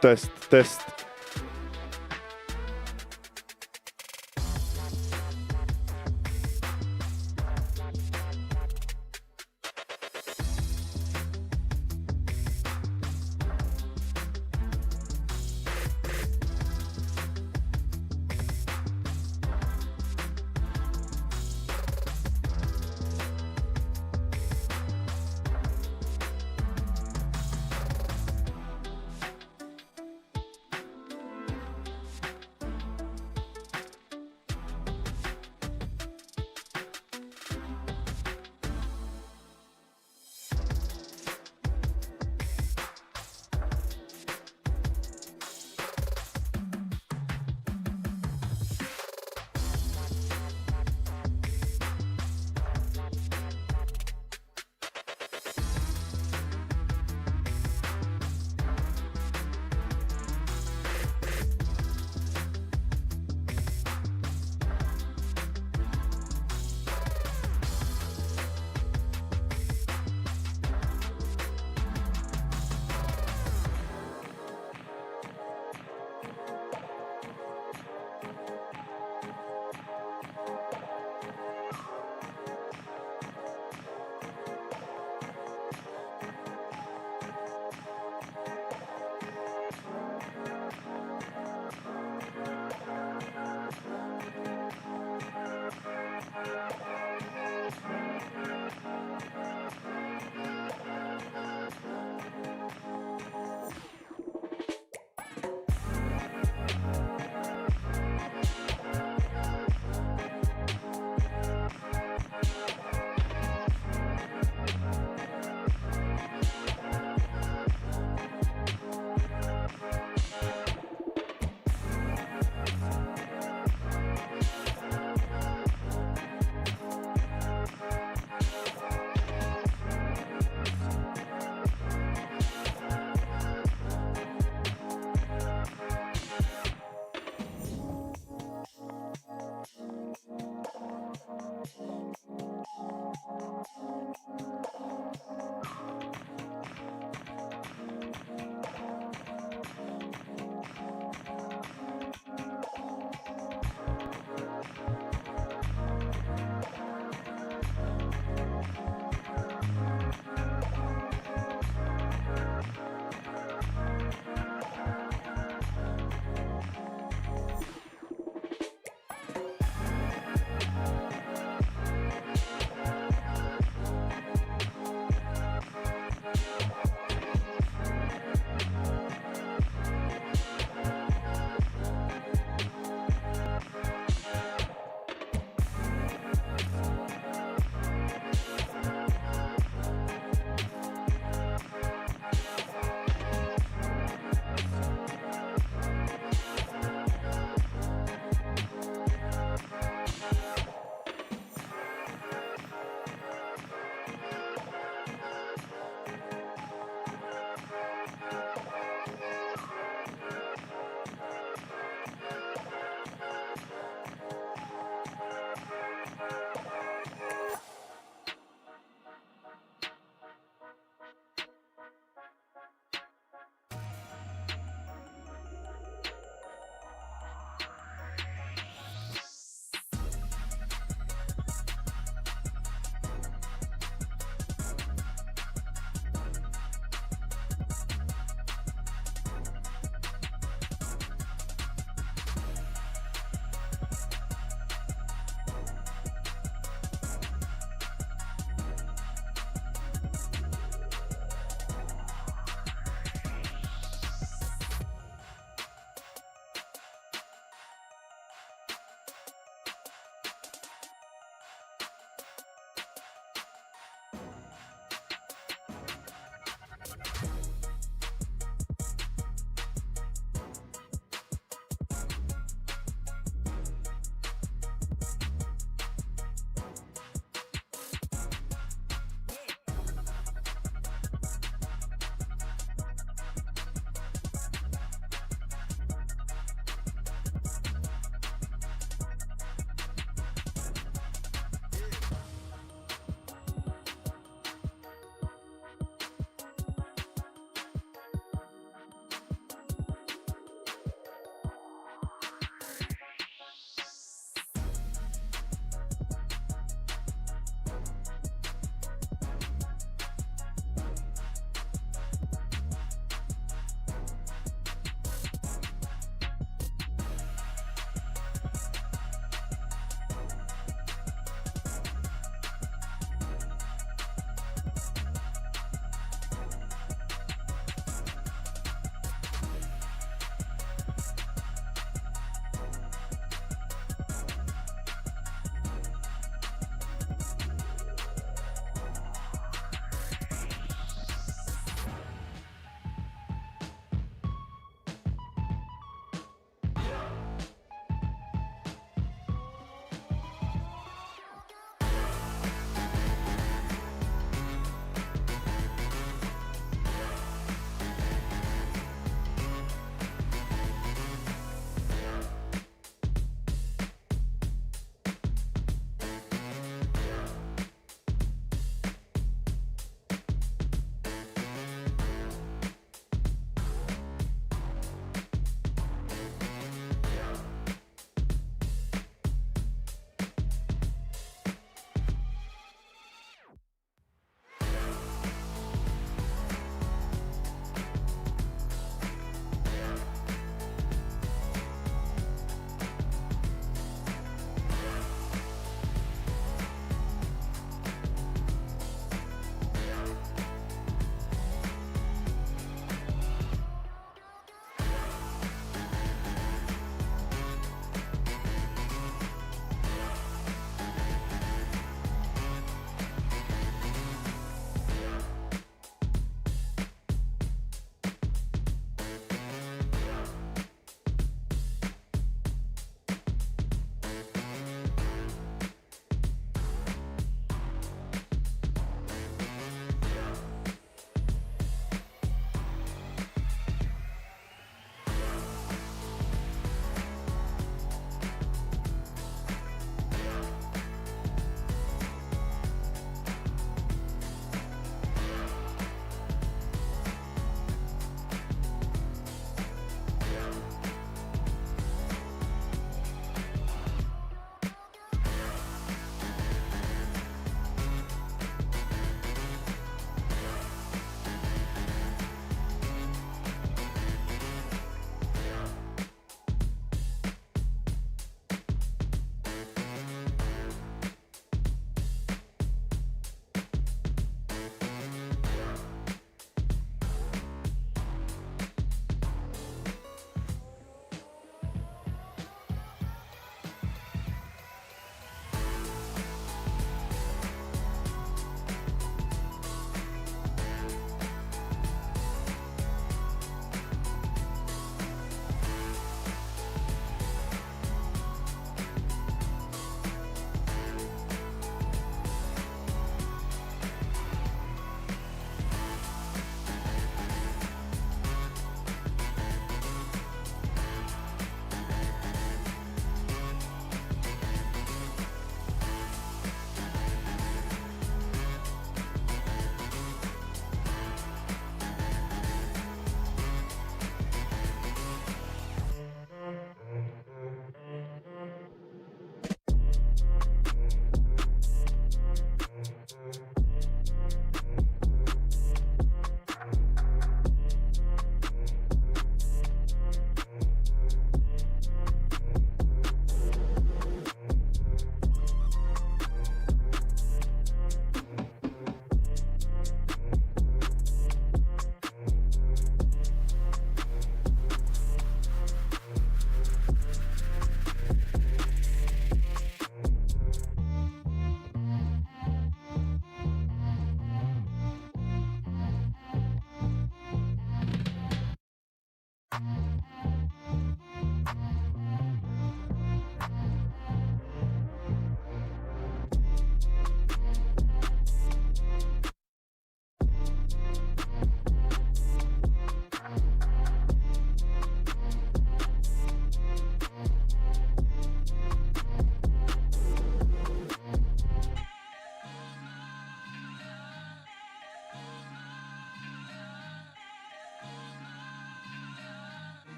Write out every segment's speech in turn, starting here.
Test.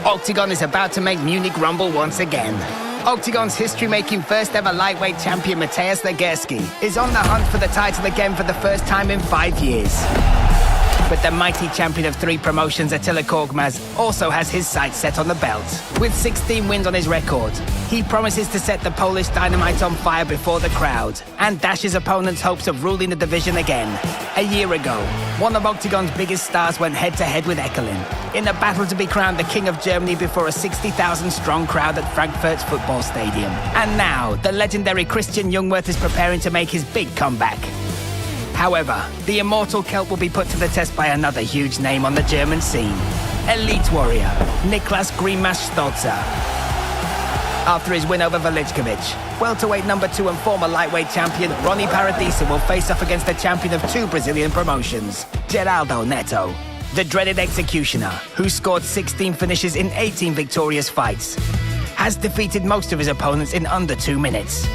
OKTAGON is about to make Munich rumble once again. OKTAGON's history-making first-ever lightweight champion Mateusz Legierski is on the hunt for the title again for the first time in 5 years. But the mighty champion of 3 promotions, Attila Korkmaz, also has his sights set on the belt. With 16 wins on his record, he promises to set the Polish dynamite on fire before the crowd and dash his opponent's hopes of ruling the division again. A year ago, one of OKTAGON's biggest stars went head-to-head with Ekelin in a battle to be crowned the King of Germany before a 60,000-strong crowd at Frankfurt's football stadium. And now, the legendary Christian Jungwirth is preparing to make his big comeback. However, the immortal Celt will be put to the test by another huge name on the German scene. Elite warrior, Niklas Greenmash Stolze. After his win over Velichkovic, welterweight number 2 and former lightweight champion Ronnie Paradisa will face off against the champion of 2 Brazilian promotions, Geraldo Netto. The dreaded executioner, who scored 16 finishes in 18 victorious fights, has defeated most of his opponents in under 2 minutes.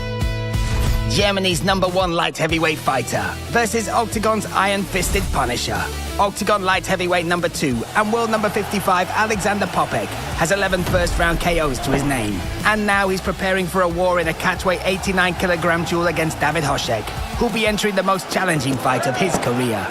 Germany's #1 light heavyweight fighter versus OKTAGON's iron-fisted punisher. OKTAGON light heavyweight number 2 and world number 55 Alexander Popek has 11 first-round KOs to his name. And now he's preparing for a war in a catchweight 89-kilogram duel against David Hosek, who'll be entering the most challenging fight of his career.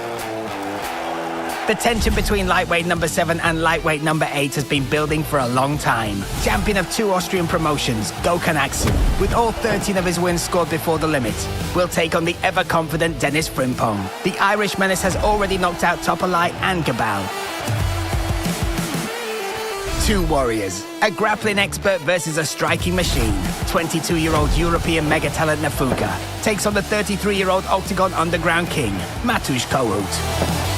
The tension between lightweight number 7 and lightweight number 8 has been building for a long time. Champion of 2 Austrian promotions, Aksu, with all 13 of his wins scored before the limit, will take on the ever-confident Dennis Frimpong. The Irish menace has already knocked out Topolai and Gabal. 2 warriors, a grappling expert versus a striking machine. 22-year-old European mega-talent Nafuka takes on the 33-year-old OKTAGON underground king, Maciej Kohout.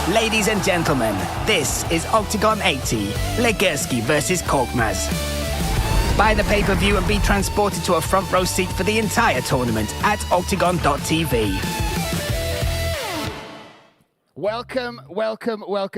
Ladies and gentlemen, this is OKTAGON 80, Legierski versus Korkmaz. Buy the pay-per-view and be transported to a front row seat for the entire tournament at oktagon.tv. Welcome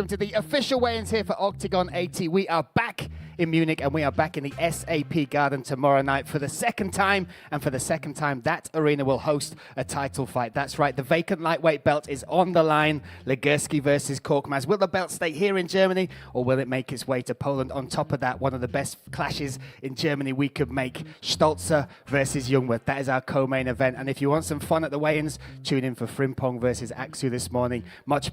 to the official weigh-ins here for OKTAGON 80. We are back in Munich and we are back in the SAP Garden tomorrow night for the second time, and for the second time that arena will host a title fight. That's right, the vacant lightweight belt is on the line. Legierski versus Korkmaz. Will the belt stay here in Germany or will it make its way to Poland? On top of that, one of the best clashes in Germany we could make, Stolze versus Jungwirth. That is our co-main event, and if you want some fun at the weigh-ins, tune in for Frimpong versus Aksu this morning.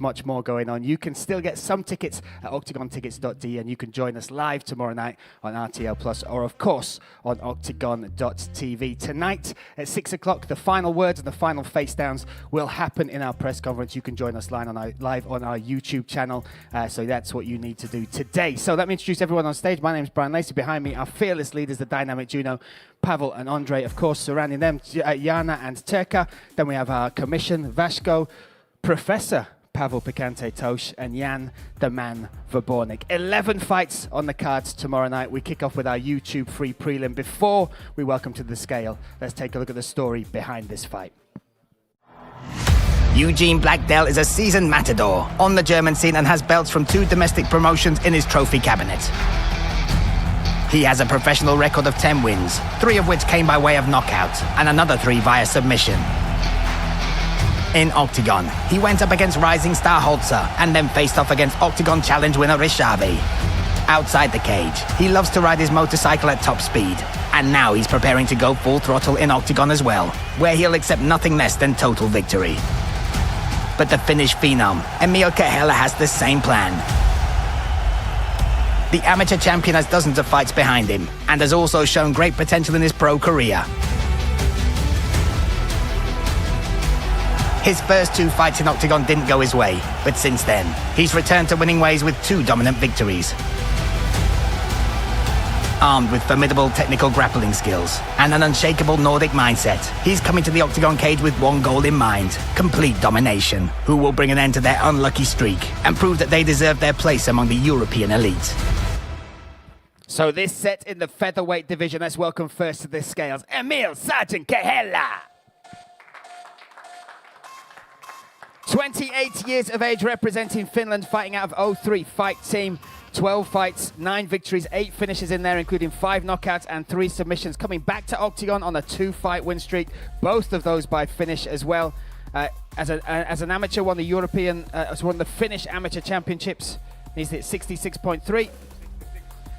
Much more going on. You can still get some tickets at oktagontickets.de and you can join us live tomorrow night on RTL Plus or of course on oktagon.tv. Tonight at 6 o'clock, the final words and the final face downs will happen in our press conference. You can join us live on our YouTube channel, so that's what you need to do today. So let me introduce everyone on stage. My name is Brian Lacey. Behind me, our fearless leaders, the dynamic Juno, Pavel and Andre, of course, surrounding them, Jana and Terka. Then we have our commission, Vashko, Professor Pavel Picante Tosh, and Jan the Man Verbornik. 11 fights on the cards tomorrow night. We kick off with our YouTube free prelim. Before we welcome to the scale, let's take a look at the story behind this fight. Eugene Blackell is a seasoned matador on the German scene and has belts from 2 domestic promotions in his trophy cabinet. He has a professional record of 10 wins, 3 of which came by way of knockout, and another 3 via submission. In OKTAGON, he went up against rising star Holzer and then faced off against OKTAGON challenge winner Rishavi. Outside the cage, he loves to ride his motorcycle at top speed, and now he's preparing to go full throttle in OKTAGON as well, where he'll accept nothing less than total victory. But the Finnish phenom, Emil Cahella, has the same plan. The amateur champion has dozens of fights behind him and has also shown great potential in his pro career. His first 2 fights in OKTAGON didn't go his way, but since then, he's returned to winning ways with 2 dominant victories. Armed with formidable technical grappling skills and an unshakable Nordic mindset, he's coming to the OKTAGON cage with one goal in mind: complete domination. Who will bring an end to their unlucky streak and prove that they deserve their place among the European elite. So this set in the featherweight division, let's welcome first to the scales, Emil Sergeant Cahella. 28 years of age, representing Finland, fighting out of 03 fight team. 12 fights, 9 victories, 8 finishes in there, including 5 knockouts and 3 submissions. Coming back to OKTAGON on a 2-fight win streak, both of those by finish as well. As an amateur, won the Finnish Amateur Championships He's hit 66.3.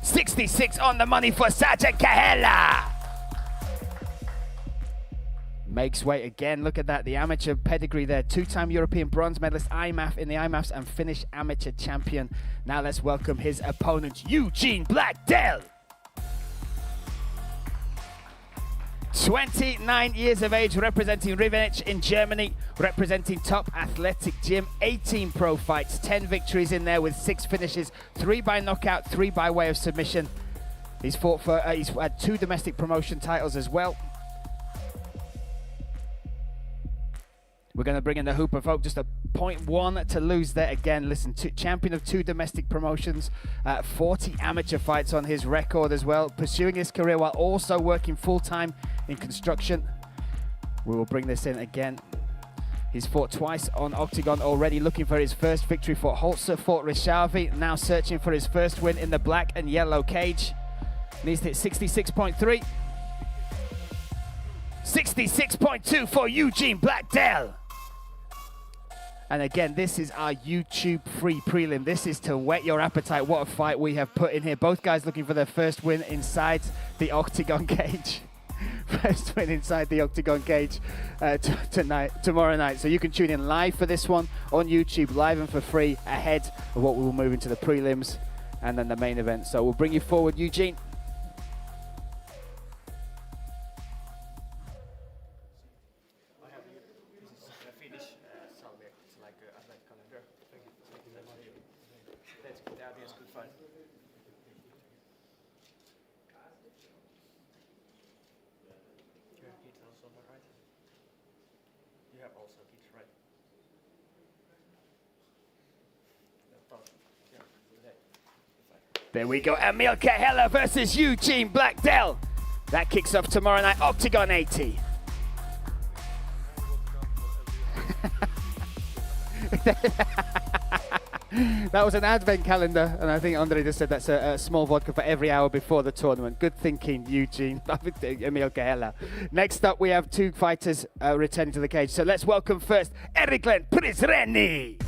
66 on the money for Sergeant Cahella. Makes weight again. Look at that. The amateur pedigree there. Two-time European bronze medalist IMAF in the IMAFs and Finnish amateur champion. Now let's welcome his opponent, Eugene Blackell. 29 years of age, representing Rivenich in Germany, representing Top Athletic Gym, 18 pro fights, 10 victories in there with 6 finishes, 3 by knockout, 3 by way of submission. He's fought for, he's had 2 domestic promotion titles as well. We're going to bring in the Hoop of Hope, just a 0.1 to lose there again. Listen, champion of 2 domestic promotions, 40 amateur fights on his record as well, pursuing his career while also working full-time in construction. We will bring this in again. He's fought twice on Octagon already, looking for his first victory. Fought Holzer, fought Rishavi, now searching for his first win in the black and yellow cage. Needs to hit 66.3. 66.2 for Eugene Blackell. And again, this is our YouTube free prelim. This is to whet your appetite. What a fight we have put in here. Both guys looking for their first win inside the Octagon cage. First win inside the Octagon cage tomorrow night. So you can tune in live for this one on YouTube, live and for free, ahead of what we will move into the prelims and then the main event. So we'll bring you forward, Eugene. There we go, Emil Cahella versus Eugene Blackell. That kicks off tomorrow night, Octagon 80. That was an advent calendar, and I think Andre just said that's a small vodka for every hour before the tournament. Good thinking, Eugene. Emil Cahella. Next up, we have 2 fighters returning to the cage. So let's welcome first Eriklen Prizreni.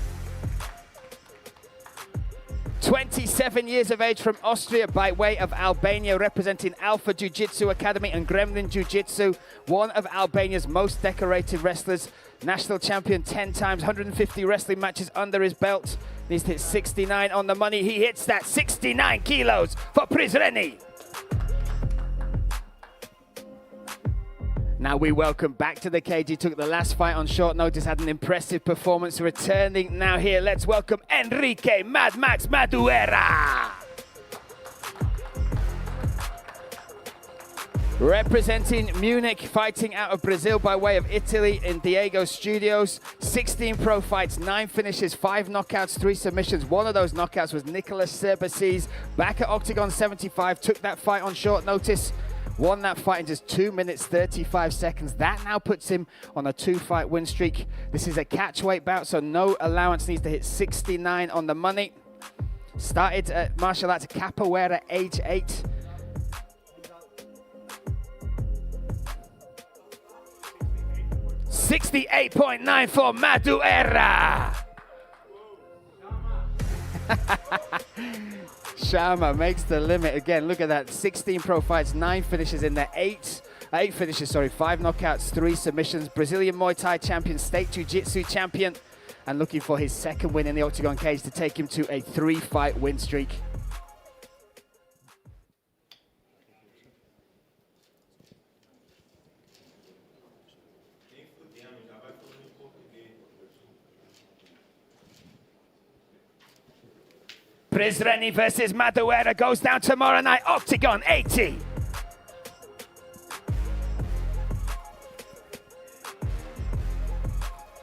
27 years of age from Austria by way of Albania, representing Alpha Jiu-Jitsu Academy and Gremlin Jiu-Jitsu. One of Albania's most decorated wrestlers. National champion 10 times, 150 wrestling matches under his belt. Needs to hit 69 on the money. He hits that 69 kilos for Prizreni. Now we welcome back to the cage. He took the last fight on short notice, had an impressive performance. Returning now here, let's welcome Enrique Mad Max Madureira. Representing Munich, fighting out of Brazil by way of Italy in Diego Studios. 16 pro fights, 9 finishes, 5 knockouts, 3 submissions. One of those knockouts was Nicolas Serbaces. Back at Octagon 75, took that fight on short notice. Won that fight in just 2 minutes, 35 seconds. That now puts him on a 2-fight win streak. This is a catchweight bout, so no allowance. Needs to hit 69 on the money. Started at martial arts capoeira, age 8. $68.9 for Madureira. Shama makes the limit again. Look at that. 16 pro fights, 9 finishes in there. 8 finishes, sorry. 5 knockouts, 3 submissions. Brazilian Muay Thai champion, state Jiu-Jitsu champion, and looking for his second win in the Octagon cage to take him to a 3-fight win streak. Prizreni versus Madureira goes down tomorrow night, Octagon 80.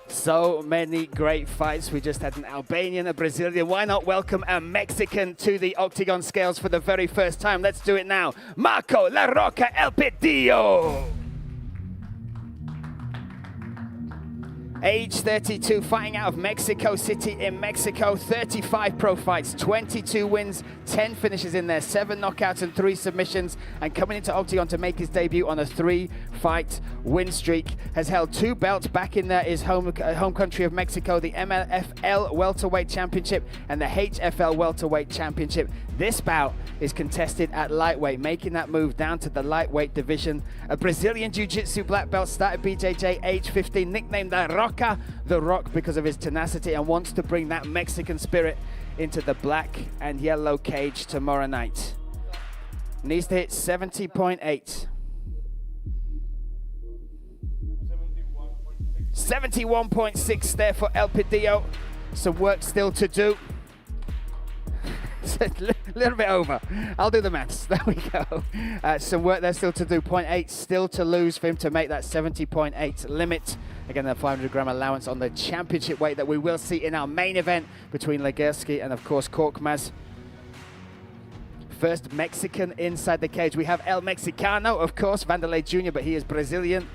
So many great fights. We just had an Albanian, a Brazilian. Why not welcome a Mexican to the Octagon scales for the very first time? Let's do it now. Marco La Roca Elpidio. Age 32, fighting out of Mexico City in Mexico. 35 pro fights, 22 wins, 10 finishes in there, 7 knockouts and 3 submissions. And coming into Octagon to make his debut on a 3-fight win streak. Has held 2 belts back in his home country of Mexico, the MLFL Welterweight Championship and the HFL Welterweight Championship. This bout is contested at lightweight, making that move down to the lightweight division. A Brazilian Jiu-Jitsu black belt, started BJJ age 15, nicknamed the Rock because of his tenacity, and wants to bring that Mexican spirit into the black and yellow cage tomorrow night. Needs to hit 70.8. 71.6 there for Elpidio. Some work still to do. A little bit over. I'll do the maths. There we go. Some work there still to do. 0.8 still to lose for him to make that 70.8 limit. Again, the 500-gram allowance on the championship weight that we will see in our main event between Legierski and, of course, Korkmaz. First Mexican inside the cage. We have El Mexicano, of course, Vanderlei Jr., but he is Brazilian.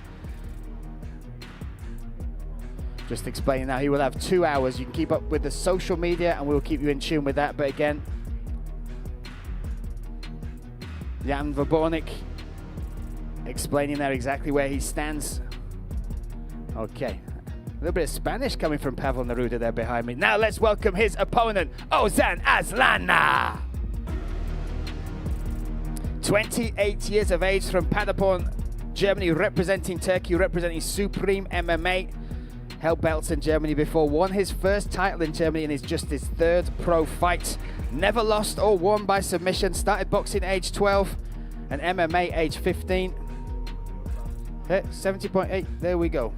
Just explaining now, he will have 2 hours. You can keep up with the social media and we will keep you in tune with that. But again, Jan Verbornik explaining there exactly where he stands. Okay, a little bit of Spanish coming from Pavel Neruda there behind me. Now let's welcome his opponent, Ozan Aslaner. 28 years of age, from Paderborn, Germany, representing Turkey, representing Supreme MMA. Held belts in Germany before, won his first title in Germany and is just his 3rd pro fight. Never lost or won by submission. Started boxing age 12 and MMA age 15. 70.8, there we go.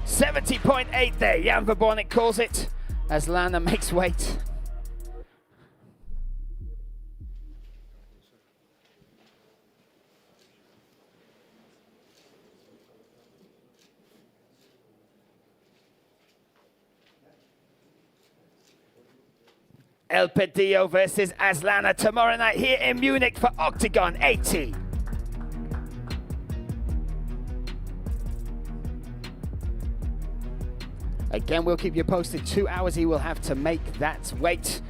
70.8 there, Jan Verbornik calls it. Aslaner makes weight. Elpidio versus Aslaner tomorrow night here in Munich for Octagon 80. Again, we'll keep you posted. 2 hours he will have to make that weight.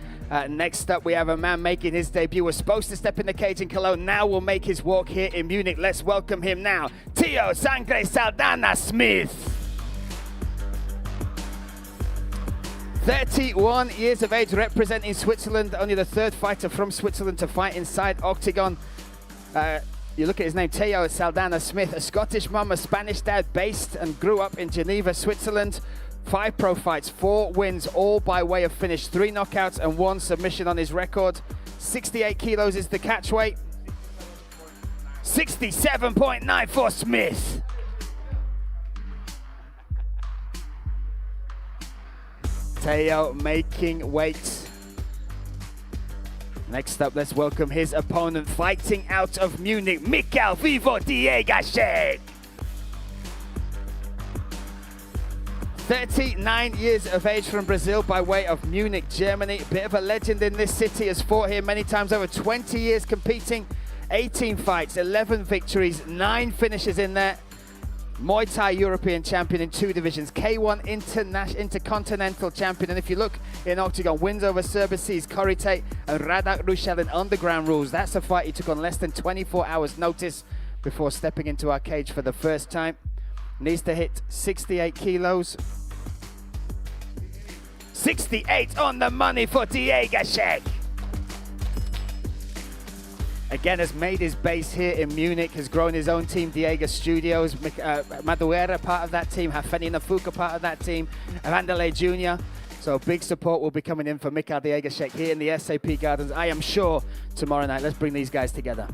Next up, we have a man making his debut. Was supposed to step in the cage in Cologne. Now will make his walk here in Munich. Let's welcome him now. Tio Sangre Saldana Smith. 31 years of age, representing Switzerland. Only the 3rd fighter from Switzerland to fight inside Octagon. You look at his name, Teo Saldana Smith, a Scottish mum, a Spanish dad, based and grew up in Geneva, Switzerland. 5 pro fights, 4 wins, all by way of finish. 3 knockouts and 1 submission on his record. 68 kilos is the catch weight. 67.9 for Smith. Teo making weight. Next up, let's welcome his opponent, fighting out of Munich, Michael Vivo Diegaszek. 39 years of age, from Brazil by way of Munich, Germany. Bit of a legend in this city, has fought here many times over. 20 years competing, 18 fights, 11 victories, 9 finishes in there. Muay Thai European champion in 2 divisions, K1 Intercontinental champion, and if you look in Octagon, wins over Serbices, Korite and Radak Rushel in underground rules. That's a fight he took on less than 24 hours notice before stepping into our cage for the first time. Needs to hit 68 kilos. 68 on the money for Diegaszek. Again, has made his base here in Munich, has grown his own team, Diego Studios, Madureira part of that team, Hafeni Nafuka part of that team, Vanderlei Jr. So big support will be coming in for Michael Diegaszek here in the SAP Gardens, I am sure, tomorrow night. Let's bring these guys together.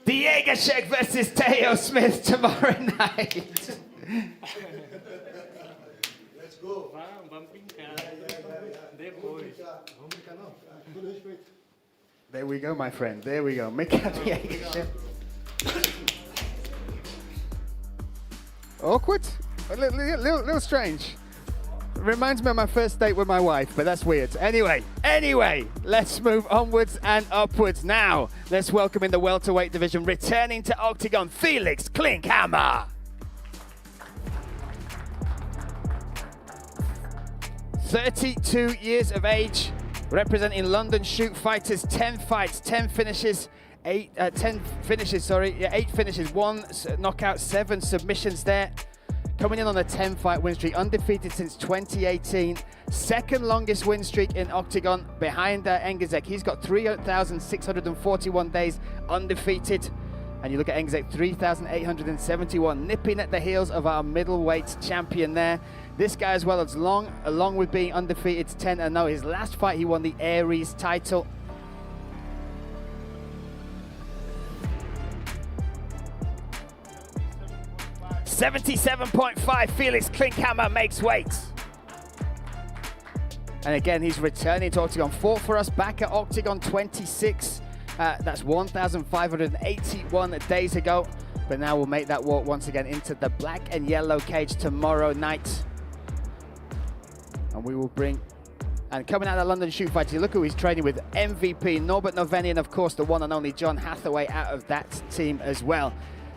Diegaszek versus Teo Smith tomorrow night. Let's go. There we go, my friend. There we go. Michael Diegaszek. Awkward? A little strange. Reminds me of my first date with my wife, but that's weird. Anyway, let's move onwards and upwards now. Let's welcome in the welterweight division, returning to Octagon, Felix Klinkhammer. "32 years of age, representing London Shoot Fighters, 10 fights, 10 finishes, 8 finishes, 1 knockout, 7 submissions there. Coming in on a 10-fight win streak, undefeated since 2018. Second longest win streak in Octagon behind Engizek. He's got 3,641 days undefeated. And you look at Engizek, 3,871, nipping at the heels of our middleweight champion there. This guy as well, as along with being undefeated, 10-0. His last fight, he won the Aries title. $77.5, Felix Klinkhammer makes weight. And again, he's returning to Octagon. Fought for us back at Octagon 26. That's 1,581 days ago. But now we'll make that walk once again into the black and yellow cage tomorrow night. And we will bring, and coming out of the London Shoot Fight, you look who he's training with, MVP Norbert Noveni, and of course the one and only John Hathaway out of that team as well.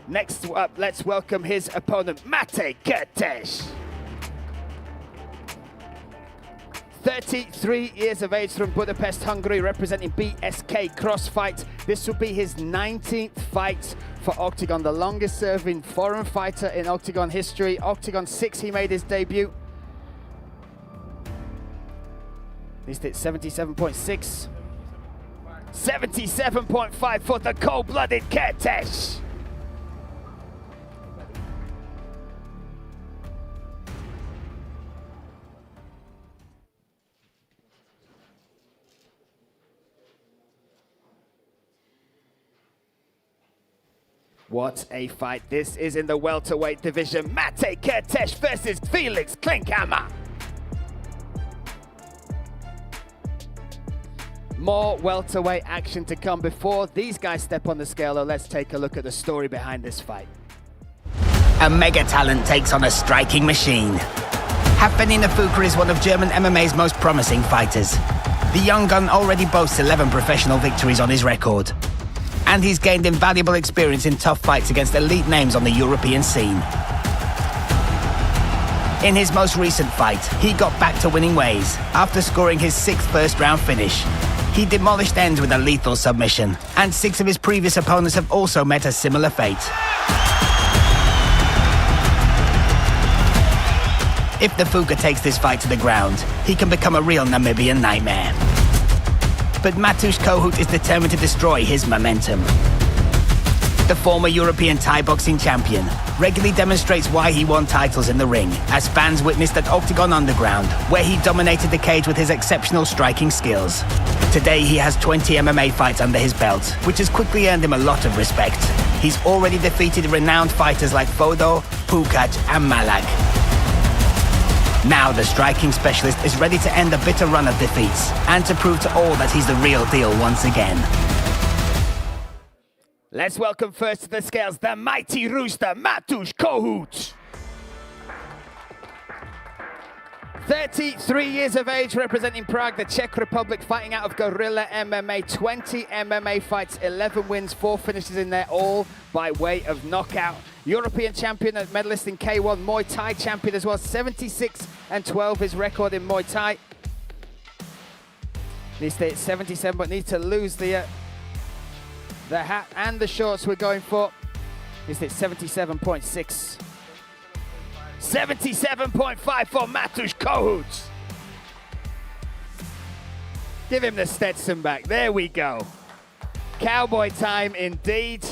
Next up, let's welcome his opponent, Mate Kertesz. 33 years of age, from Budapest, Hungary, representing BSK Crossfight. This will be his 19th fight for Octagon, the longest serving foreign fighter in Octagon history. Octagon 6, he made his debut. He's hit 77.6. 77.5 for the cold-blooded Kertesz. What a fight this is in the welterweight division. Mate Kertesz versus Felix Klinkhammer. More welterweight action to come. Before these guys step on the scale, though, let's take a look at the story behind this fight. A mega talent takes on a striking machine. Hafeni Nafuka is one of German MMA's most promising fighters. The young gun already boasts 11 professional victories on his record. And he's gained invaluable experience in tough fights against elite names on the European scene. In his most recent fight, he got back to winning ways after scoring his 6th first-round finish. He demolished ends with a lethal submission, and 6 of his previous opponents have also met a similar fate. If Nafuka takes this fight to the ground, he can become a real Namibian nightmare. But Kohout is determined to destroy his momentum. The former European Thai boxing champion regularly demonstrates why he won titles in the ring, as fans witnessed at Octagon Underground, where he dominated the cage with his exceptional striking skills. Today he has 20 MMA fights under his belt, which has quickly earned him a lot of respect. He's already defeated renowned fighters like Fodo, Pukac and Malak. Now the striking specialist is ready to end a bitter run of defeats and to prove to all that he's the real deal once again. Let's welcome first to the scales the mighty rooster, Kohout. 33 years of age, representing Prague, the Czech Republic, fighting out of Guerrilla MMA. 20 MMA fights, 11 wins, 4 finishes in there, all by way of knockout. European champion and medalist in K1, Muay Thai champion as well. 76-12 his record in Muay Thai. Needs to hit 77, but needs to lose the hat and the shorts we're going for. Needs to hit 77.6. 77.5 for Kohout. Give him the Stetson back. There we go. Cowboy time indeed.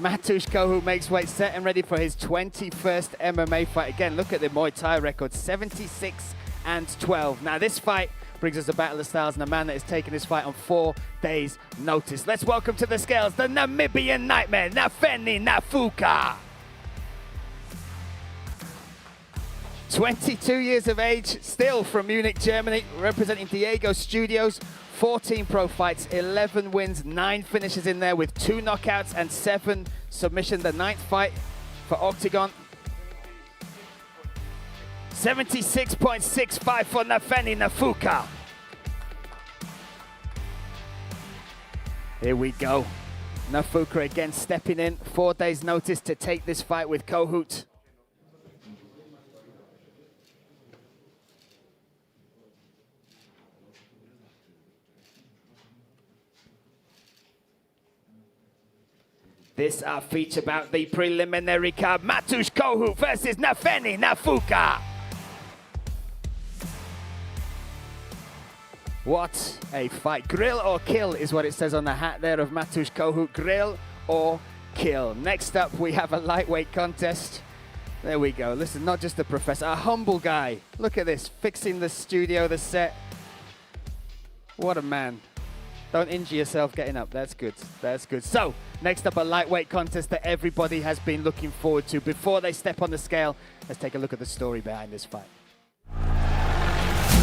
Kohout makes weight, set and ready for his 21st MMA fight. Again, look at the Muay Thai record, 76-12. Now this fight brings us a battle of styles and a man that has taken this fight on 4 days' notice. Let's welcome to the scales the Namibian nightmare, Nafuka. 22 years of age, still from Munich, Germany, representing Diego Studios. 14 pro fights, 11 wins, 9 finishes in there with 2 knockouts and 7 submissions. The 9th fight for Octagon. 76.65 for Nafuka. Here we go. Nafuka again stepping in. 4 days notice to take this fight with Kohout. This feature about the preliminary card. Kohout versus Nafuka. What a fight. Grill or kill is what it says on the hat there of Kohout. Grill or kill. Next up, we have a lightweight contest. There we go. Listen, not just a professor, a humble guy. Look at this, fixing the studio, the set. What a man. Don't injure yourself getting up. That's good. That's good. So, next up, a lightweight contest that everybody has been looking forward to. Before they step on the scale, let's take a look at the story behind this fight.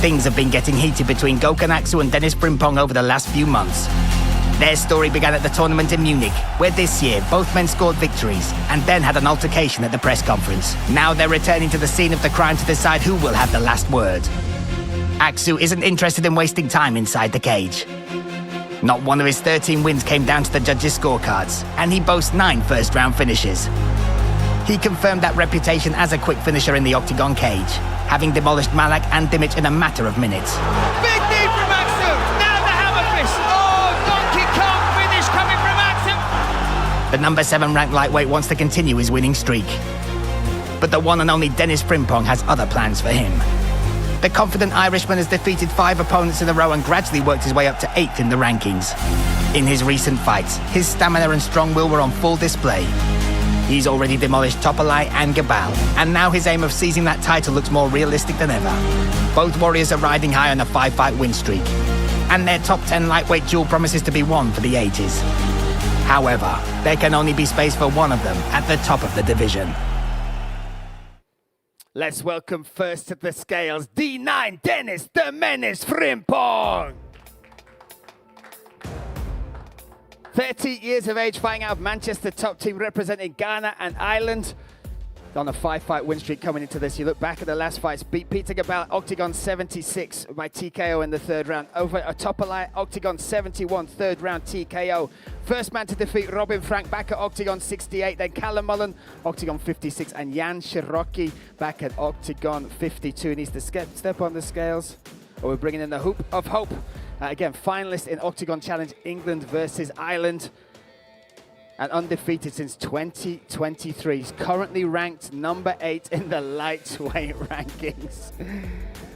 Things have been getting heated between Aksu and Dennis Frimpong over the last few months. Their story began at the tournament in Munich, where this year both men scored victories and then had an altercation at the press conference. Now they're returning to the scene of the crime to decide who will have the last word. Aksu isn't interested in wasting time inside the cage. Not one of his 13 wins came down to the judges' scorecards, and he boasts 9 first-round finishes. He confirmed that reputation as a quick finisher in the octagon cage, having demolished Malak and Dimic in a matter of minutes. Big knee from Aksu, now the hammer fist. Oh, Donkey Kong finish coming from Aksu. The number 7 ranked lightweight wants to continue his winning streak. But the one and only Dennis Frimpong has other plans for him. The confident Irishman has defeated 5 opponents in a row and gradually worked his way up to 8th in the rankings. In his recent fights, his stamina and strong will were on full display. He's already demolished Topalai and Gabal, and now his aim of seizing that title looks more realistic than ever. Both warriors are riding high on a 5-fight win streak, and their top 10 lightweight duel promises to be one for the ages. However, there can only be space for one of them at the top of the division. Let's welcome first to the scales, D9 Dennis the Menace Frimpong. 30 years of age, fighting out of Manchester, top team representing Ghana and Ireland. On a 5-fight win streak coming into this. You look back at the last fights, beat Peter Gabal, Octagon 76 by TKO in the 3rd round. Over Topalai, Octagon 71, 3rd round TKO. First man to defeat Robin Frank back at Octagon 68, then Callum Mullen, Octagon 56, and Jan Cherokee back at Octagon 52. Needs to step on the scales. We're bringing in the Hoop of Hope. Again, finalist in Octagon Challenge, England versus Ireland. And undefeated since 2023. He's currently ranked number 8 in the lightweight rankings.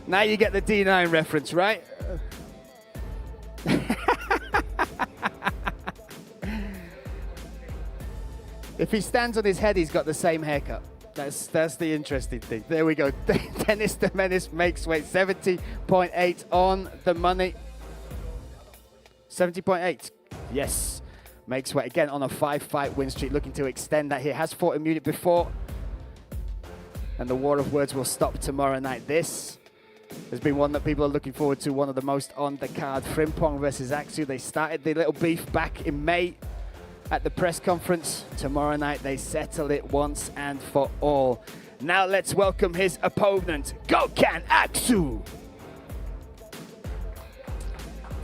Now you get the D9 reference, right? If he stands on his head, he's got the same haircut. That's the interesting thing. There we go. Dennis the Menace makes weight, 70.8 on the money. 70.8, yes. Makes weight again on a 5-fight win streak, looking to extend that here. Has fought in Munich before. And the war of words will stop tomorrow night. This has been one that people are looking forward to, one of the most on the card. Frimpong versus Aksu. They started the little beef back in May at the press conference. Tomorrow night they settle it once and for all. Now let's welcome his opponent, Gökhan Aksu.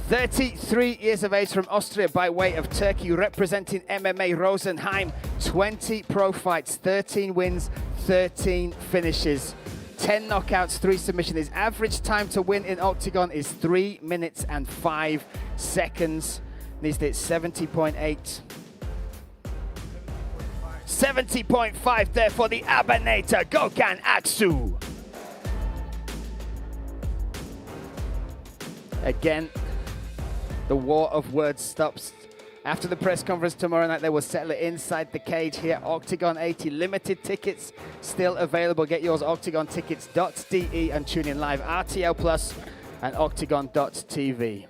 33 years of age from Austria by way of Turkey, representing MMA Rosenheim. 20 pro fights, 13 wins, 13 finishes, 10 knockouts, 3 submissions. His average time to win in Octagon is 3 minutes and 5 seconds. Needs to hit 70.8. 70.5 there for the Abanator, Gökhan Aksu. Again, the war of words stops. After the press conference tomorrow night, they will settle it inside the cage here. Octagon 80, limited tickets still available. Get yours, octagontickets.de, and tune in live, RTL Plus and octagon.tv.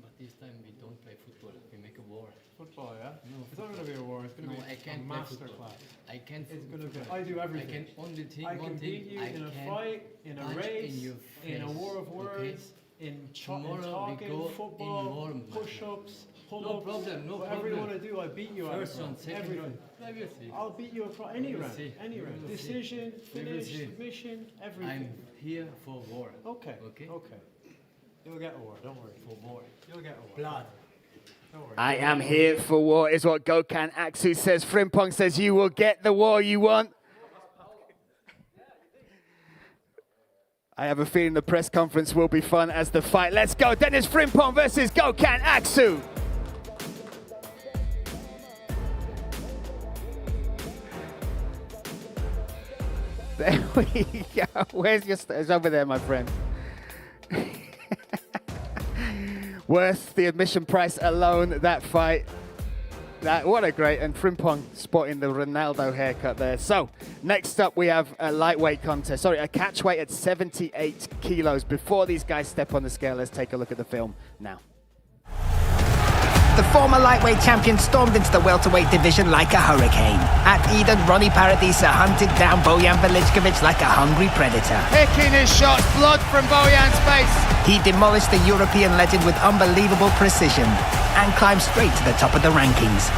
But this time we don't play football, we make a war. Football, yeah? No, it's not going to be a war, it's going to be a masterclass. I can't. It's going to be. I do everything. I can only think I one can thing. beat you in a fight, in a race, in a war of words, in Tomorrow talking, we go football, in war push-ups, pull No up. problem, no Whatever you problem. want to do, I beat you at First it. round, second Everything. round. I will see. I'll beat you across any We will round. see. Any We round. will see. Decision, We will finish, see. submission, everything. I'm here for war. Okay. Okay? Okay. You'll get a war. Don't worry. For war. You'll get a war. Blood. Don't worry. I am here for war, is what Gokhan Aksu says. Frimpong says you will get the war you want. I have a feeling the press conference will be fun as the fight. Let's go. Dennis Frimpong versus Gokhan Aksu. There we go. Where's your... It's over there, my friend. Worth the admission price alone, that fight. What a great, and Frimpong spotting the Ronaldo haircut there. So, next up we have a lightweight contest. Sorry, a catch weight at 78 kilos. Before these guys step on the scale, let's take a look at the film now. The former lightweight champion stormed into the welterweight division like a hurricane. At Eden, Ronnie Paradisa hunted down Bojan Velickovic like a hungry predator. Picking his shots, blood from Bojan's face. He demolished the European legend with unbelievable precision and climbed straight to the top of the rankings.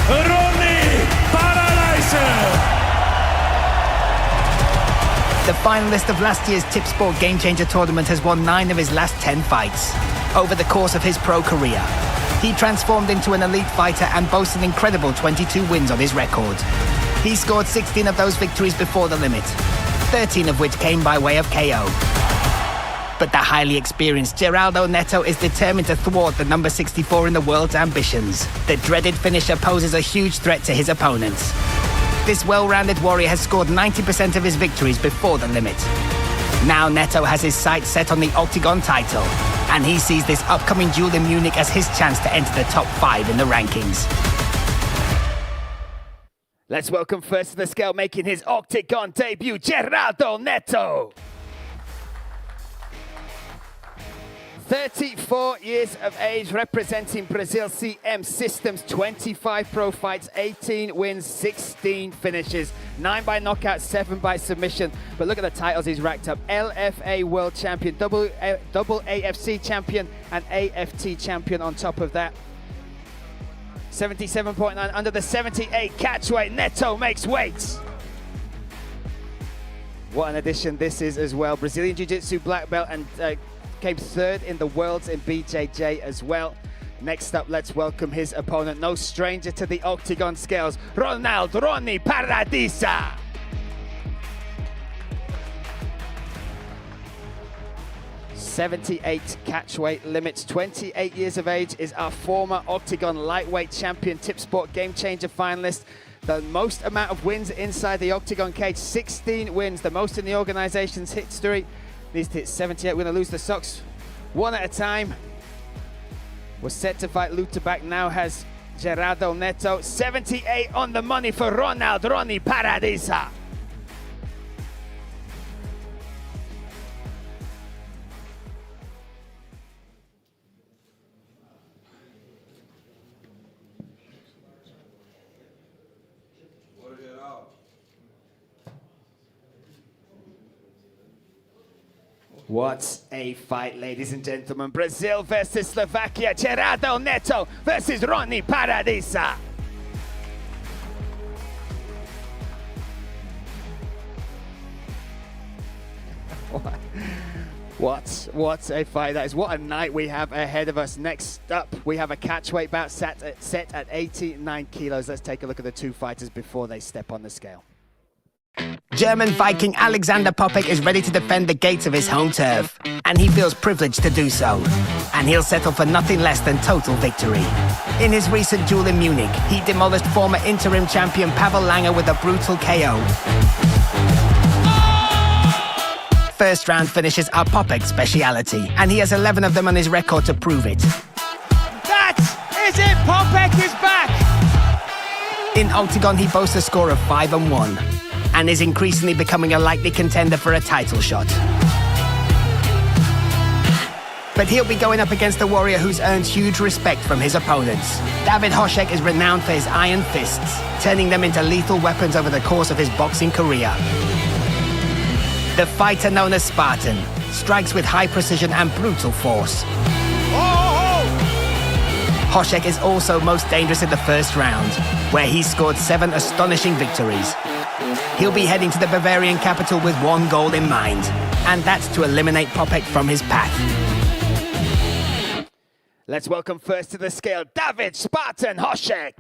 Ronnie Paradisa! The finalist of last year's Tip Sport Game Changer tournament has won 9 of his last 10 fights. Over the course of his pro career, he transformed into an elite fighter and boasts an incredible 22 wins on his record. He scored 16 of those victories before the limit, 13 of which came by way of KO. But the highly experienced Geraldo Netto is determined to thwart the number 64 in the world's ambitions. The dreaded finisher poses a huge threat to his opponents. This well-rounded warrior has scored 90% of his victories before the limit. Now Netto has his sights set on the OKTAGON title, and he sees this upcoming duel in Munich as his chance to enter the top 5 in the rankings. Let's welcome first to the scale, making his OKTAGON debut, Geraldo Netto. 34 years of age, representing Brazil CM Systems, 25 pro fights, 18 wins, 16 finishes, 9 by knockout, 7 by submission. But look at the titles he's racked up. LFA World Champion, double AFC Champion, and AFT Champion on top of that. 77.9 under the 78 catch weight. Netto makes weight. What an addition this is as well. Brazilian Jiu-Jitsu black belt and came 3rd in the worlds in BJJ as well. Next up, let's welcome his opponent, no stranger to the OKTAGON scales, Ronnie Paradisa. .78 catch weight limits, 28 years of age, is our former OKTAGON lightweight champion, Tip Sport Game Changer finalist. The most amount of wins inside the OKTAGON cage, 16 wins, the most in the organization's history. Needs to hit 78. We're going to lose the socks one at a time. Was set to fight Lutabak, now has Geraldo Netto. 78 on the money for Ronnie Paradisa. What a fight, ladies and gentlemen. Brazil versus Slovakia. Geraldo Netto versus Ronnie Paradisa. What a fight that is. What a night we have ahead of us. Next up, we have a catchweight bout set at 89 kilos. Let's take a look at the two fighters before they step on the scale. German Viking Alexander Popek is ready to defend the gates of his home turf, and he feels privileged to do so. And he'll settle for nothing less than total victory. In his recent duel in Munich, he demolished former interim champion Pavel Langer with a brutal KO. First round finishes are Popek's speciality, and he has 11 of them on his record to prove it. That is it, Popek is back! In OKTAGON, he boasts a score of 5-1. And is increasingly becoming a likely contender for a title shot. But he'll be going up against a warrior who's earned huge respect from his opponents. David Hosek is renowned for his iron fists, turning them into lethal weapons over the course of his boxing career. The fighter known as Spartan strikes with high precision and brutal force. Hosek is also most dangerous in the first round, where he scored 7 astonishing victories. He'll be heading to the Bavarian capital with one goal in mind, and that's to eliminate Popek from his path. Let's welcome first to the scale, David Spartan Hosek.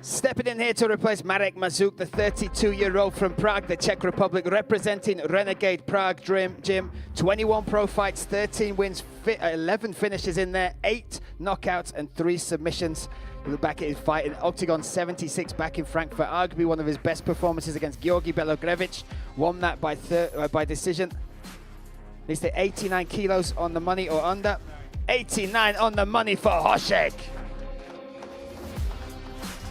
Stepping in here to replace Marek Mazuk, the 32-year-old from Prague, the Czech Republic, representing Renegade Prague Gym. 21 pro fights, 13 wins, 11 finishes in there, 8 knockouts and 3 submissions. You look back at his fight in Octagon 76 back in Frankfurt, arguably one of his best performances against Georgi Belogrevich. Won that by decision. They say 89 kilos on the money or under. 89 on the money for Hosek.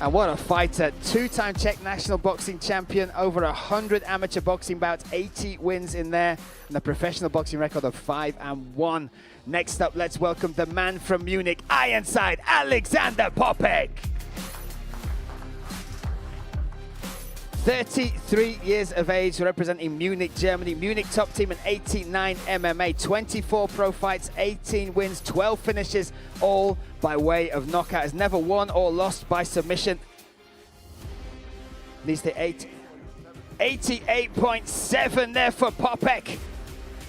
And what a fighter. 2-time Czech national boxing champion, over 100 amateur boxing bouts, 80 wins in there, and a professional boxing record of 5-1. Next up, let's welcome the man from Munich, Ironside, Alexander Popek. 33 years of age, representing Munich, Germany. Munich top team in 89 MMA, 24 pro fights, 18 wins, 12 finishes, all by way of knockout. Has never won or lost by submission. Needs the 88.7 there for Popek.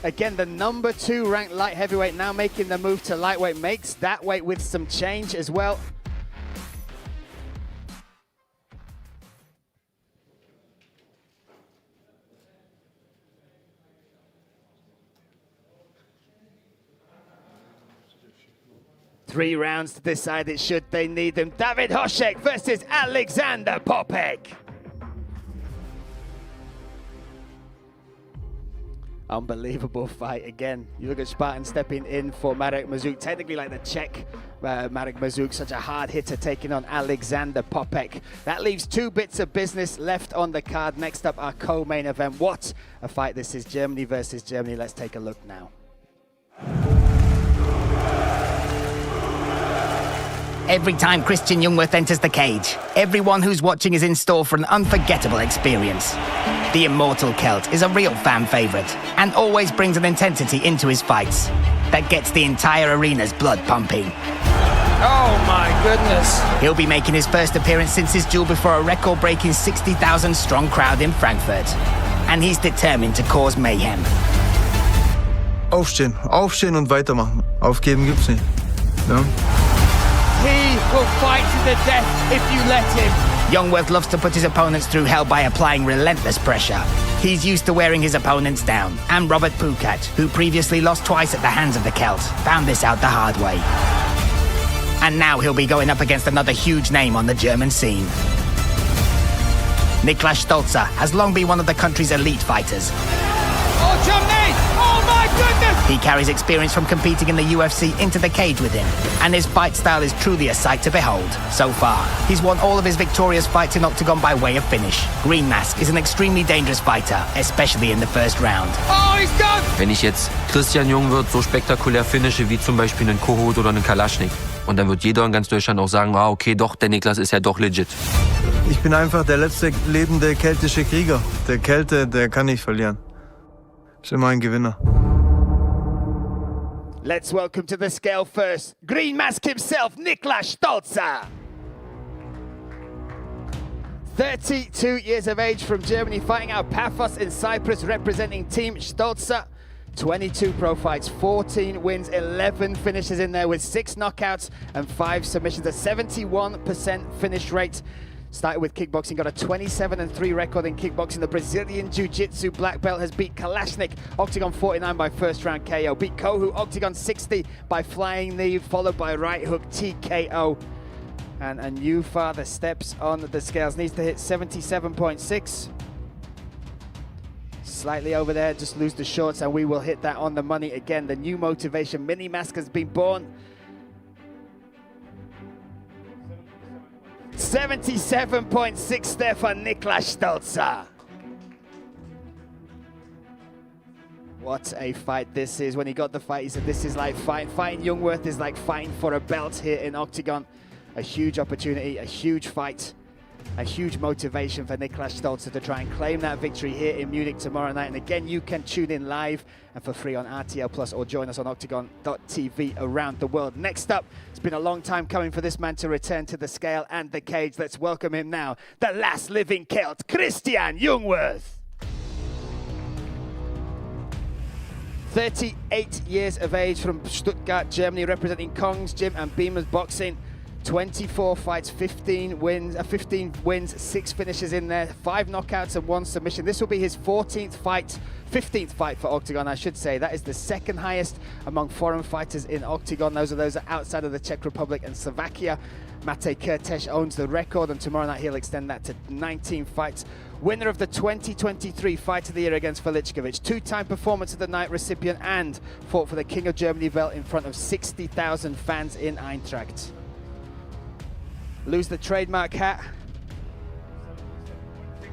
Again, the number 2 ranked light heavyweight, now making the move to lightweight, makes that weight with some change as well. Three rounds to decide it should they need them. David Hosek versus Alexander Popek. Unbelievable fight again. You look at Spartan stepping in for Marek Mazuk, technically like the Czech Marek Mazuk, such a hard hitter taking on Alexander Popek. That leaves 2 bits of business left on the card. Next up, our co-main event. What a fight this is, Germany versus Germany. Let's take a look now. Every time Christian Jungwirth enters the cage, everyone who's watching is in store for an unforgettable experience. The immortal Celt is a real fan favorite and always brings an intensity into his fights that gets the entire arena's blood pumping. Oh my goodness. He'll be making his first appearance since his duel before a record-breaking 60,000 strong crowd in Frankfurt. And he's determined to cause mayhem. Aufstehen, aufstehen und weitermachen. Aufgeben gibt's nicht. Ja? He will fight to the death if you let him. Jungwirth loves to put his opponents through hell by applying relentless pressure. He's used to wearing his opponents down. And Robert Pukat, who previously lost twice at the hands of the Celt, found this out the hard way. And now he'll be going up against another huge name on the German scene. Niklas Stolze has long been one of the country's elite fighters. Oh, Germany! Oh my goodness! He carries experience from competing in the UFC into the cage with him, and his fight style is truly a sight to behold. So far, he's won all of his victorious fights in Octagon by way of finish. Green Mask is an extremely dangerous fighter, especially in the first round. Oh, he's done! Wenn ich jetzt Christian Jungwirth so spektakulär finische wie zum Beispiel einen Kohout oder einen Kalaschnik, und dann wird jeder in ganz Deutschland auch sagen, ah, okay, doch, der Niklas ist ja doch legit. Ich bin einfach der letzte lebende keltische Krieger. Der Kälte, der kann nicht verlieren. Ist immer ein Gewinner. Let's welcome to the scale first, Green Mask himself, Niklas Stolze. 32 years of age from Germany, fighting out Paphos in Cyprus, representing Team Stolze. 22 pro fights, 14 wins, 11 finishes in there with 6 knockouts and 5 submissions, a 71% finish rate. Started with kickboxing, got a 27-3 record in kickboxing. The Brazilian Jiu-Jitsu black belt has beat Kalashnik, Octagon 49 by first round KO. Beat Kohout, Octagon 60 by flying knee, followed by right hook TKO. And a new father steps on the scales, needs to hit 77.6. Slightly over there, just lose the shorts and we will hit that on the money again. The new motivation, Mini Mask has been born. 77.6 there for Niklas Stolze. What a fight this is. When he got the fight, he said this is like fighting. Fighting Jungwirth is like fighting for a belt here in Octagon. A huge opportunity, a huge fight. A huge motivation for Niklas Stolze to try and claim that victory here in Munich tomorrow night. And again, you can tune in live and for free on RTL Plus or join us on OKTAGON.tv around the world. Next up, it's been a long time coming for this man to return to the scale and the cage. Let's welcome him now, the last living Celt, Christian Jungwirth. 38 years of age from Stuttgart, Germany, representing Kong's Gym and Beamer's Boxing. 24 fights, 15 wins, 6 finishes in there, 5 knockouts and 1 submission. This will be his 15th fight for Octagon, I should say. That is the second highest among foreign fighters in Octagon. Those are outside of the Czech Republic and Slovakia. Mate Kertesz owns the record, and tomorrow night he'll extend that to 19 fights. Winner of the 2023 Fight of the Year against Velichkovic, 2-time Performance of the Night recipient, and fought for the King of Germany belt in front of 60,000 fans in Eintracht. Lose the trademark hat.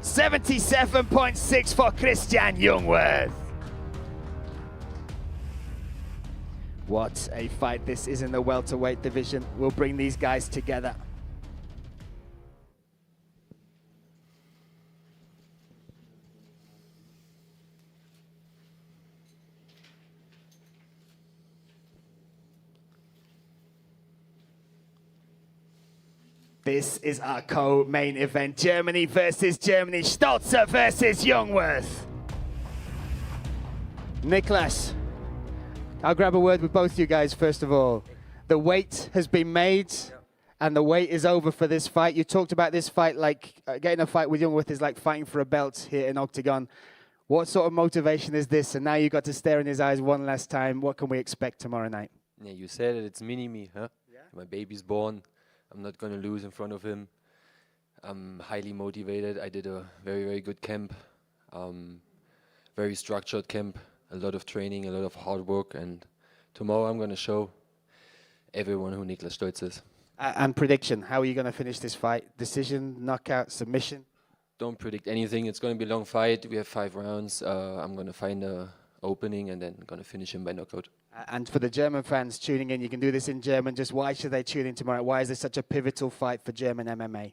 77.6 for Christian Jungwirth. What a fight this is in the welterweight division. We'll bring these guys together. This is our co-main event. Germany versus Germany. Stolze versus Jungwirth. Niklas, I'll grab a word with both you guys first of all. The wait has been made, and the wait is over for this fight. You talked about this fight like getting a fight with Jungwirth is like fighting for a belt here in Octagon. What sort of motivation is this? And now you got to stare in his eyes one last time. What can we expect tomorrow night? Yeah, you said it. It's mini-me, huh? Yeah. My baby's born. I'm not going to lose in front of him. I'm highly motivated. I did a very, very good camp. Very structured camp. A lot of training, a lot of hard work. And tomorrow I'm going to show everyone who Niklas Stolze is. And prediction, how are you going to finish this fight? Decision, knockout, submission? Don't predict anything. It's going to be a long fight. We have 5 rounds. I'm going to find an opening and then going to finish him by knockout. And for the German fans tuning in, you can do this in German. Just why should they tune in tomorrow? Why is this such a pivotal fight for German MMA?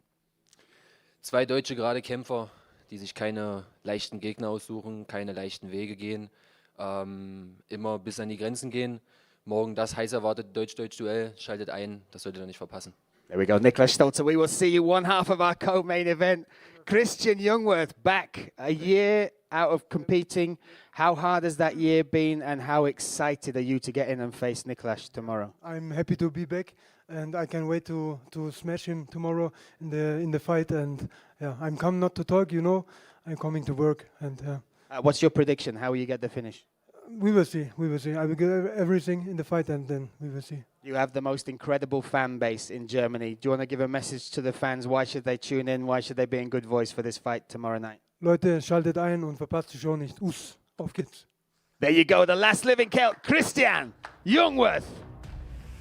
2 deutsche gerade Kämpfer, die sich keine leichten Gegner aussuchen, keine leichten Wege gehen, immer bis an die Grenzen gehen. Morgen das heiß erwartete Deutsch-Deutsch-Duell. Schaltet ein, das solltet ihr nicht verpassen. There we go, Niklas Stolze. We will see you one half of our co-main event. Christian Jungwirth back a year out of competing. How hard has that year been, and how excited are you to get in and face Niklas tomorrow? I'm happy to be back, and I can't wait to smash him tomorrow in the fight. And yeah, I'm come not to talk, you know. I'm coming to work. And what's your prediction? How will you get the finish? We will see. We will see. I will give everything in the fight, and then we will see. You have the most incredible fan base in Germany. Do you want to give a message to the fans? Why should they tune in? Why should they be in good voice for this fight tomorrow night? Leute, schaltet ein und verpasst die Show nicht. Auf geht's. There you go, the last living Celt, Christian Jungwirth.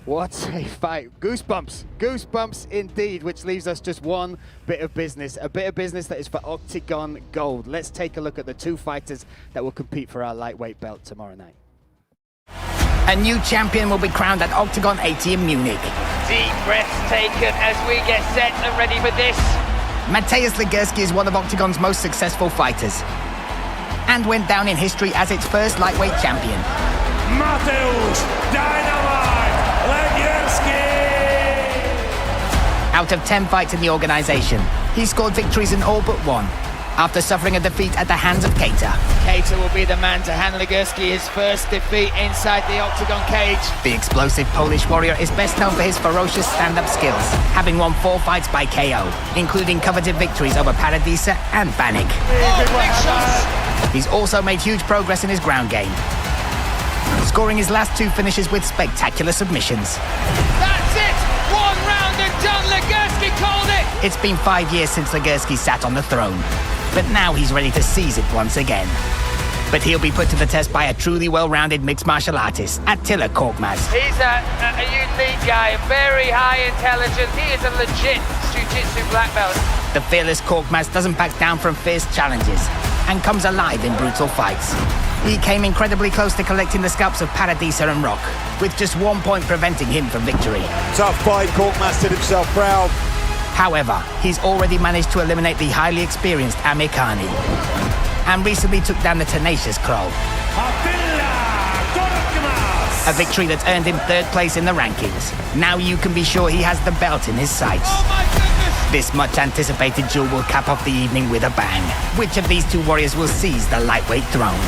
What a fight. Goosebumps. Goosebumps indeed, which leaves us just one bit of business. A bit of business that is for Octagon Gold. Let's take a look at the 2 fighters that will compete for our lightweight belt tomorrow night. A new champion will be crowned at Octagon 80 in Munich. Deep breaths taken as we get set and ready for this. Legierski is one of Octagon's most successful fighters and went down in history as its first lightweight champion. Mateusz Dynamite Legierski! Out of 10 fights in the organization, he scored victories in all but 1, after suffering a defeat at the hands of Keita. Keita will be the man to hand Legierski his first defeat inside the Octagon cage. The explosive Polish warrior is best known for his ferocious stand-up skills, having won 4 fights by KO, including coveted victories over Paradisa and Banik. Oh, big shots! He's also made huge progress in his ground game, scoring his last 2 finishes with spectacular submissions. That's it! 1 round and done. Legierski called it! It's been 5 years since Legierski sat on the throne, but now he's ready to seize it once again. But he'll be put to the test by a truly well-rounded mixed martial artist, Attila Korkmaz. He's a unique guy, very high intelligence. He is a legit jiu-jitsu black belt. The fearless Korkmaz doesn't back down from fierce challenges and comes alive in brutal fights. He came incredibly close to collecting the scalps of Paradisa and Rock, with just 1 point preventing him from victory. Tough fight, Korkmaz did himself proud. However, he's already managed to eliminate the highly experienced Amikani and recently took down the tenacious Kroll. Korkmaz! A victory that's earned him third place in the rankings. Now you can be sure he has the belt in his sights. Oh my goodness! This much anticipated duel will cap off the evening with a bang. Which of these two warriors will seize the lightweight throne?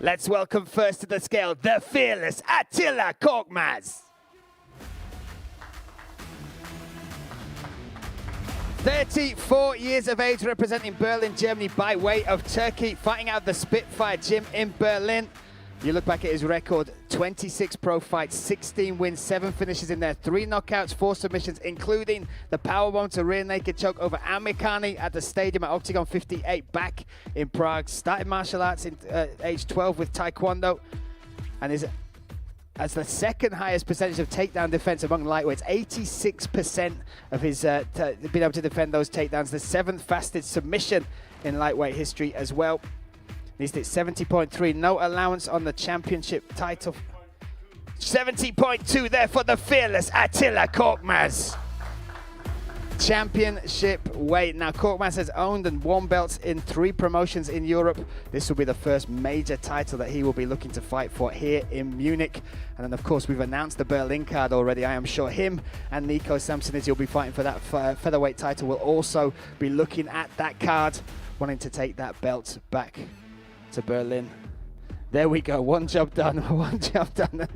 Let's welcome first to the scale, the fearless Attila Korkmaz. 34 years of age, representing Berlin, Germany by way of Turkey, fighting out the Spitfire gym in Berlin. You look back at his record, 26 pro fights, 16 wins, 7 finishes in there, 3 knockouts, 4 submissions, including the powerbomb to rear naked choke over Amikani at the stadium at Octagon 58 back in Prague. Started martial arts in age 12 with Taekwondo, and is as the second highest percentage of takedown defense among lightweights. 86% of his being able to defend those takedowns. The 7th fastest submission in lightweight history as well. He's at 70.3, no allowance on the championship title. 70.2 there for the fearless Attila Korkmaz. Championship weight. Now, Korkmaz has owned and won belts in 3 promotions in Europe. This will be the first major title that he will be looking to fight for here in Munich. And then, of course, we've announced the Berlin card already. I am sure him and Nico Samson, as he'll be fighting for that featherweight title, will also be looking at that card, wanting to take that belt back to Berlin. There we go, one job done, one job done.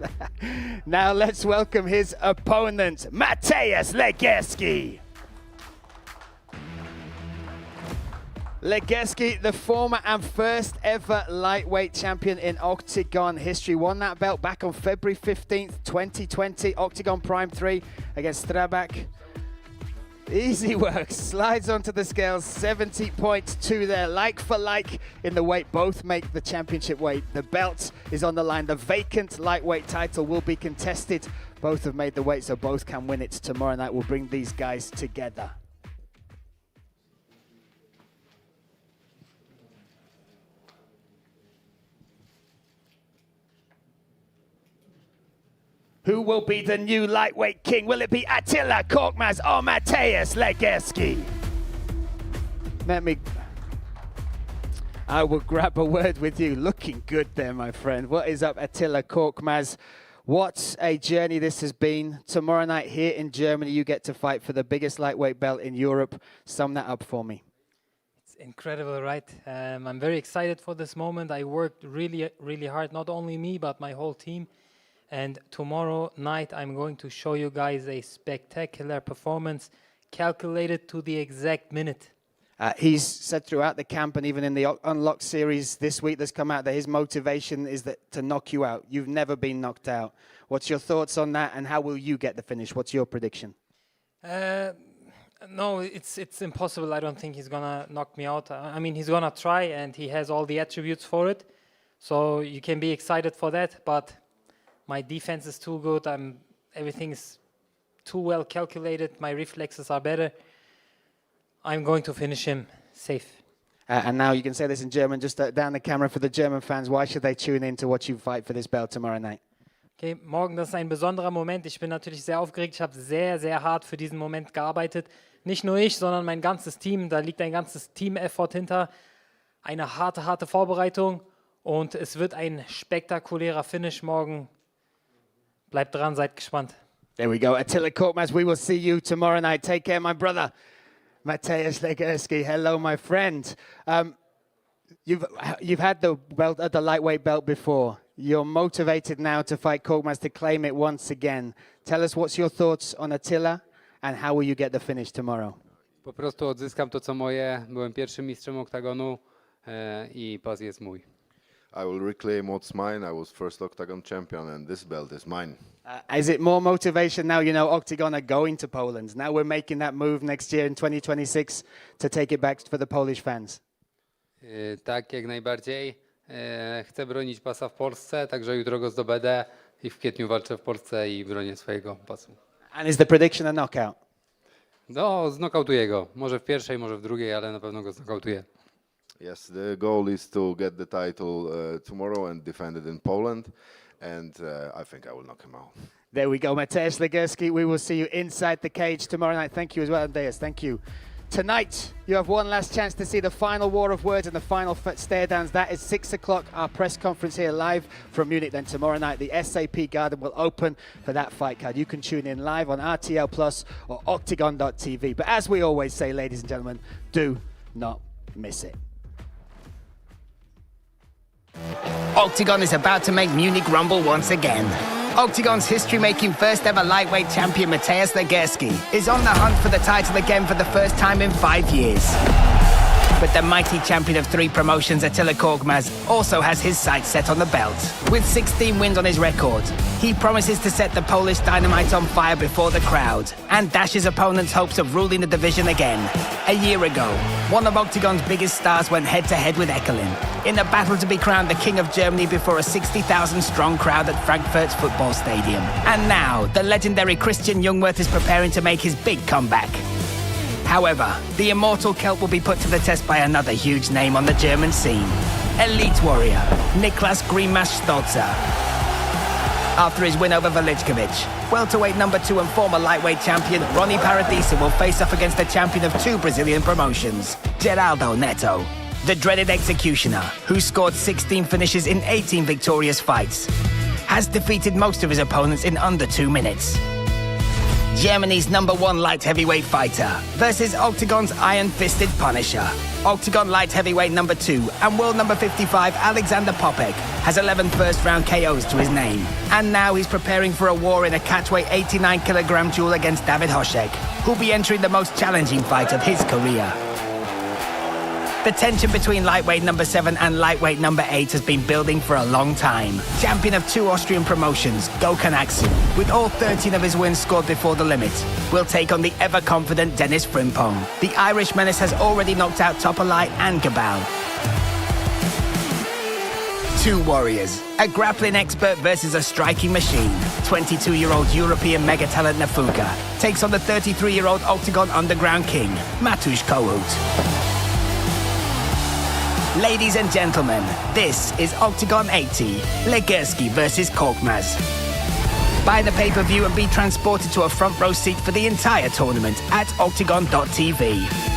Now let's welcome his opponent, Mateusz Legierski. Legierski, the former and first ever lightweight champion in Octagon history, won that belt back on February 15th, 2020, Octagon Prime 3 against Strabak. Easy work, slides onto the scales, 70.2 there, like for like in the weight, both make the championship weight. The belt is on the line, the vacant lightweight title will be contested. Both have made the weight, so both can win it tomorrow night. We'll bring these guys together. Who will be the new lightweight king? Will it be Attila Korkmaz or Mateusz Legierski? I will grab a word with you. Looking good there, my friend. What is up, Attila Korkmaz? What a journey this has been. Tomorrow night here in Germany, you get to fight for the biggest lightweight belt in Europe. Sum that up for me. It's incredible, right? I'm very excited for this moment. I worked really, really hard, not only me, but my whole team. And tomorrow night, I'm going to show you guys a spectacular performance, calculated to the exact minute. He's said throughout the camp and even in the Unlocked series this week that's come out that his motivation is to knock you out. You've never been knocked out. What's your thoughts on that, and how will you get the finish? What's your prediction? No, it's impossible. I don't think he's going to knock me out. I mean, he's going to try, and he has all the attributes for it. So you can be excited for that, but my defense is too good. Everything is too well calculated. My reflexes are better. I'm going to finish him safe. And now you can say this in German, just down the camera for the German fans. Why should they tune in to watch you fight for this belt tomorrow night? Okay, morgen, das ist ein besonderer Moment. Ich bin natürlich sehr aufgeregt. Ich habe sehr, sehr hart für diesen Moment gearbeitet. Nicht nur ich, sondern mein ganzes Team. Da liegt ein ganzes Team-Effort hinter. Eine harte, harte Vorbereitung. Und es wird ein spektakulärer Finish morgen. Bleibt dran, seid gespannt. There we go. Attila Korkmaz, we will see you tomorrow night. Take care, my brother. Mateusz Legierski, hello, my friend. You've had the belt, the lightweight belt before. You're motivated now to fight Korkmaz to claim it once again. Tell us what's your thoughts on Attila and how will you get the finish tomorrow? Po prostu odzyskam to, co moje. Byłem pierwszym mistrzem Oktagonu i pas jest mój. I will reclaim what's mine. I was first Octagon champion, and this belt is mine. Is it more motivation now? You know, Octagon are going to Poland. Now we're making that move next year in 2026 to take it back for the Polish fans. Tak, jak najbardziej. Chcę bronić pasa w Polsce, także jutro go zdobędę i w kwietniu walczę w Polsce i bronię swojego pasu. And is the prediction a knockout? No, znokautuję go. Może w pierwszej, może w drugiej, ale na pewno go znokautuję. Yes, the goal is to get the title tomorrow and defend it in Poland, and I think I will knock him out. There we go, Mateusz Legierski. We will see you inside the cage tomorrow night. Thank you as well, Andreas. Thank you. Tonight, you have one last chance to see the final war of words and the final stare downs. That is 6 o'clock, our press conference here live from Munich. Then tomorrow night, the SAP Garden will open for that fight card. You can tune in live on RTL Plus or OKTAGON.tv. But as we always say, ladies and gentlemen, do not miss it. OKTAGON is about to make Munich rumble once again. OKTAGON's history-making first ever lightweight champion Mateusz Legierski is on the hunt for the title again for the first time in 5 years. But the mighty champion of 3 promotions, Attila Korkmaz, also has his sights set on the belt. With 16 wins on his record, he promises to set the Polish dynamite on fire before the crowd and dash his opponent's hopes of ruling the division again. A year ago, one of OKTAGON's biggest stars went head-to-head with Ekelin in a battle to be crowned the King of Germany before a 60,000-strong crowd at Frankfurt's football stadium. And now, the legendary Christian Jungwirth is preparing to make his big comeback. However, the immortal Celt will be put to the test by another huge name on the German scene. Elite warrior, Niklas Greenmash Stolze. After his win over Velichkovic, welterweight number 2 and former lightweight champion Ronnie Paradisa will face off against the champion of 2 Brazilian promotions, Geraldo Netto. The dreaded executioner, who scored 16 finishes in 18 victorious fights, has defeated most of his opponents in under 2 minutes. Germany's number 1 light heavyweight fighter versus OKTAGON's iron-fisted Punisher. OKTAGON light heavyweight number 2 and world number 55 Alexander Popek has 11 first-round KOs to his name. And now he's preparing for a war in a catchweight 89-kilogram duel against David Hosek, who'll be entering the most challenging fight of his career. The tension between lightweight number 7 and lightweight number 8 has been building for a long time. Champion of 2 Austrian promotions, Aksu, with all 13 of his wins scored before the limit, will take on the ever-confident Dennis Frimpong. The Irish menace has already knocked out Topolai and Gabal. 2 warriors, a grappling expert versus a striking machine. 22-year-old European mega-talent Nafuka takes on the 33-year-old OKTAGON underground king, Kohout. Ladies and gentlemen, this is OKTAGON 80, Legierski versus Korkmaz. Buy the pay-per-view and be transported to a front row seat for the entire tournament at OKTAGON.tv.